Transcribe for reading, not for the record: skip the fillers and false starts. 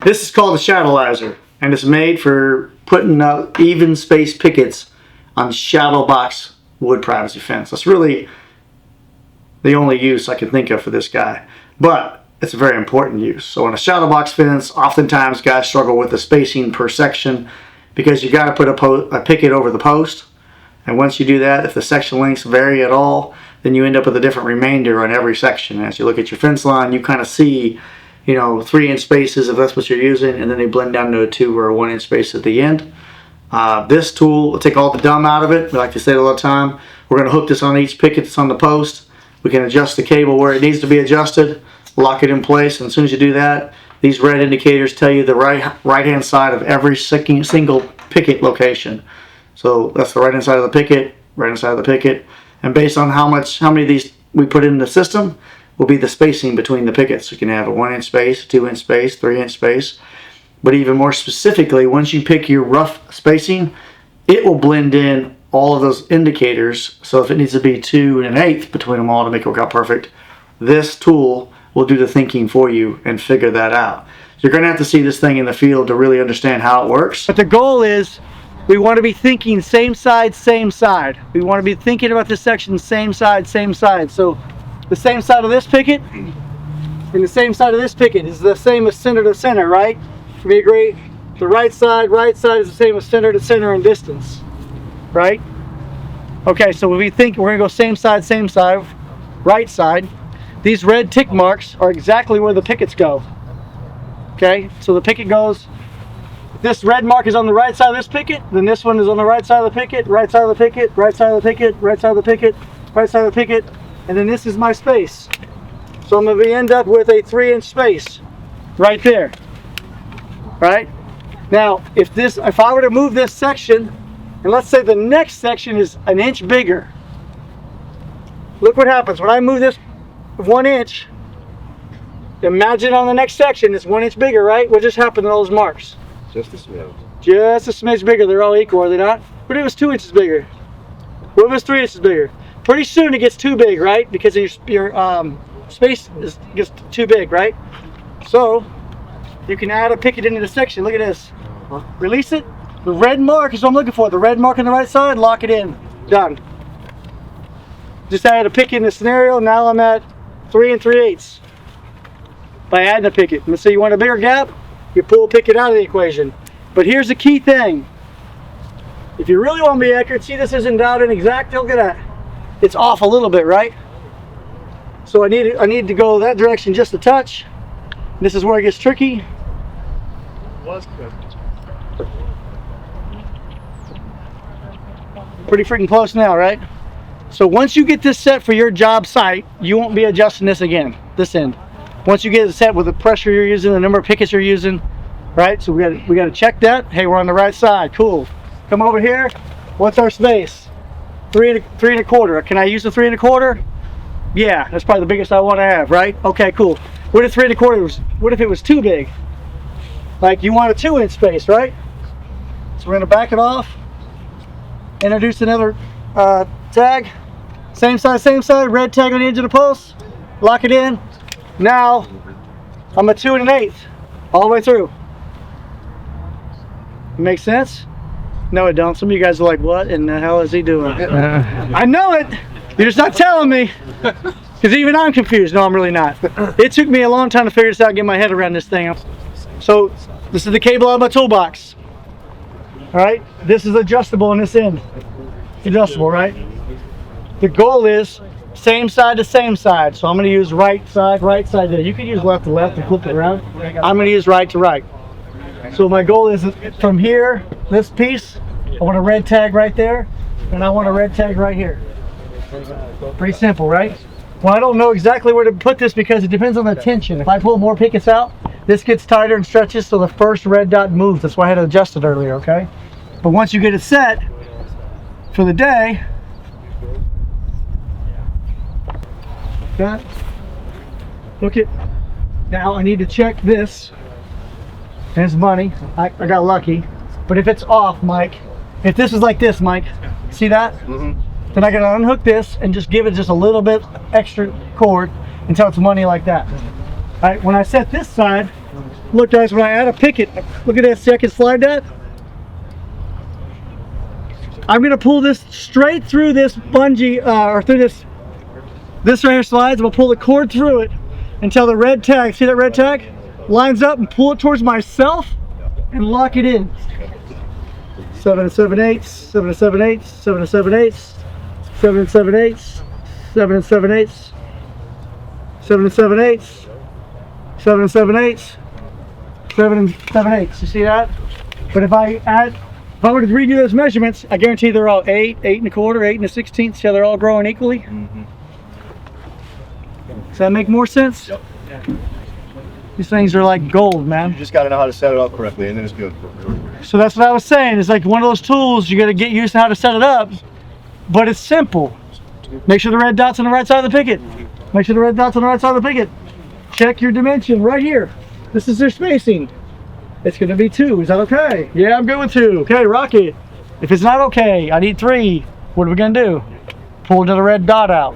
This is called a Shadowlizer, and it's made for putting up even space pickets on shadowbox wood privacy fence. That's really the only use I can think of for this guy, but it's a very important use. So on a shadowbox fence, oftentimes guys struggle with the spacing per section because you got to put a picket over the post, and once you do that, if the section lengths vary at all, then you end up with a different remainder on every section. As you look at your fence line, you kind of see, you know, 3-inch spaces if that's what you're using, and then they blend down to a 2 or a 1-inch space at the end. This tool will take all the dumb out of it. We like to say it all the time. We're going to hook this on each picket that's on the post. We can adjust the cable where it needs to be adjusted, lock it in place, and as soon as you do that, these red indicators tell you the right-hand side of every single picket location. So that's the right-hand side of the picket, right-hand side of the picket, and based on how many of these we put in the system will be the spacing between the pickets. You can have a 1-inch space, 2-inch space, 3-inch space. But even more specifically, once you pick your rough spacing, it will blend in all of those indicators. So if it needs to be 2 1/8 between them all to make it work out perfect, this tool will do the thinking for you and figure that out. You're going to have to see this thing in the field to really understand how it works. But the goal is we want to be thinking same side, same side. We want to be thinking about this section same side, same side. So the same side of this picket and the same side of this picket is the same as center to center, right? We agree? The right side is the same as center to center in distance, right? Okay, so when we think we're going to go same side, right side, these red tick marks are exactly where the pickets go. Okay, so the picket goes, if this red mark is on the right side of this picket, then this one is on the right side of the picket, right side of the picket, right side of the picket, right side of the picket, right side of the picket, and then this is my space. So I'm going to end up with a 3-inch space right there. Right? Now, if I were to move this section, and let's say the next section is 1 inch bigger, look what happens. When I move this 1 inch, imagine on the next section it's 1 inch bigger, right? What just happened to those marks? Just a smidge. Just a smidge bigger. They're all equal, are they not? What if it was 2 inches bigger? What if it was 3 inches bigger? Pretty soon it gets too big, right? Because your space gets too big, right? So you can add a picket into the section. Look at this. Release it. The red mark is what I'm looking for. The red mark on the right side, lock it in. Done. Just added a picket in the scenario. Now I'm at 3 3/8 by adding a picket. Let's say you want a bigger gap, you pull a picket out of the equation. But here's the key thing. If you really want to be accurate, see this isn't dialed in exact. Look at that. It's off a little bit, right? So I need to go that direction just a touch. This is where it gets tricky. Was good. Pretty freaking close now, right? So once you get this set for your job site, you won't be adjusting this again, this end. Once you get it set with the pressure you're using, the number of pickets you're using, right? So we got to check that. Hey, we're on the right side. Cool. Come over here. What's our space? 3 1/4. Can I use the 3 1/4? Yeah, that's probably the biggest I want to have, right? Okay, cool. What if 3 1/4 was? What if it was too big? Like you want a 2-inch space, right? So we're gonna back it off. Introduce another tag. Same side. Red tag on the edge of the post. Lock it in. Now I'm a 2 1/8 all the way through. Make sense? No, it don't. Some of you guys are like, "What in the hell is he doing?" I know it. You're just not telling me. Because even I'm confused. No, I'm really not. It took me a long time to figure this out and get my head around this thing. So this is the cable out of my toolbox. All right, this is adjustable on this end. It's adjustable, right? The goal is same side to same side. So I'm going to use right side there. You can use left to left and flip it around. I'm going to use right to right. So my goal is from here, this piece, I want a red tag right there, and I want a red tag right here. Pretty simple, right? Well, I don't know exactly where to put this because it depends on the tension. If I pull more pickets out, this gets tighter and stretches, so the first red dot moves. That's why I had to adjust it earlier, okay? But once you get it set for the day, that, look at, now I need to check this. There's money. I got lucky. But if it's off, Mike, if this is like this, Mike, see that? Mm-hmm. Then I gotta unhook this and just give it just a little bit extra cord until it's money like that. All right, when I set this side, Look guys, when I add a picket, look at that, see I can slide that? I'm gonna pull this straight through this bungee, or through this right here slides. I'm gonna pull the cord through it until the red tag, see that red tag? Lines up and pull it towards myself and lock it in. 7 7/8, 7 7/8, 7 7/8, 7 7/8, 7 7/8, 7 7/8, 7 7/8, 7 7/8. You see that? But if I were to redo those measurements, I guarantee they're all 8, 8 1/4, 8 1/16. See how they're all growing equally? Mm-hmm. Does that make more sense? Yep. These things are like gold, man. You just got to know how to set it up correctly, and then it's good. So that's what I was saying. It's like one of those tools you got to get used to how to set it up, but it's simple. Make sure the red dot's on the right side of the picket. Make sure the red dot's on the right side of the picket. Check your dimension right here. This is their spacing. It's going to be 2. Is that okay? Yeah, I'm good with 2. Okay, rock it. If it's not okay, I need 3. What are we going to do? Pull another red dot out.